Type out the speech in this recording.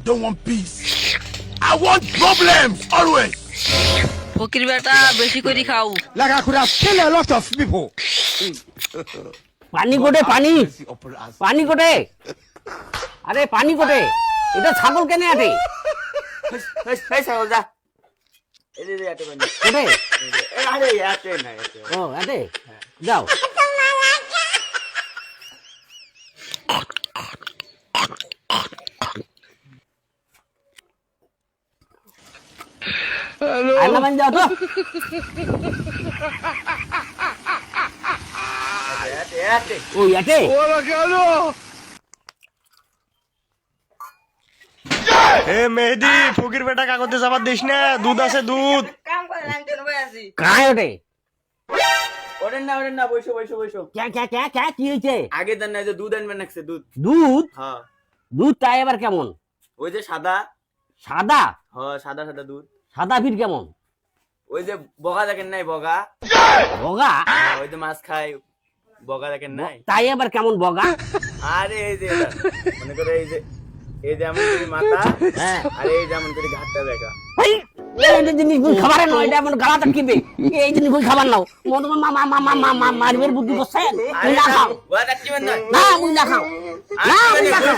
don't want peace. I want problems always. ফকির বেটা বেশি করে খাও। Like I could have killed a lot of people. পানি কোটে পানি Upon us. পানি কোটে আরে পানি কোটে এটা ছাগল কেনে আটে এই ছাগল যা এই যে আটে বানি কোটে এই আরে আটে না আটে ও আটে যাও আল্লাহ মান যাও তো আটে আটে ওই আটে এ মেহেদি ফকির বেটা কাগজে যাবার দিস না, দুধ আছে দুধ। কাম করে আমি কেন বই আছি? কায় ওটে ওরেন না বসো বসো বসো ক্যা কি হয়েছে আগে দেন না যে দুধ আনবেন নাকছে দুধ দুধ হ্যাঁ দুধটা এবার কেমন ওই যে সাদা সাদা হ্যাঁ সাদা সাদা দুধ সাদা ফিট কেমন ওই যে বগা দেখেন নাই বগা বগা হ্যাঁ, ওই যে মাছ খায় বগা দেখেন নাই তাই এবার কেমন বগা আরে এই যে এটা, মনে করে এই যে এমন করে মাথা হ্যাঁ আর এই যে এমন করে ঘাটটা দেখা এই এই জিনিস বুঝ খাবার নয় এটা এমন গালা টাকিবে এই জিনিস বুঝ খাবার নাও মন মা মারবের বুদ্ধি বসে না খাও ওয়া দেখবেন না না বুঝ না খাও না বুঝ না খাও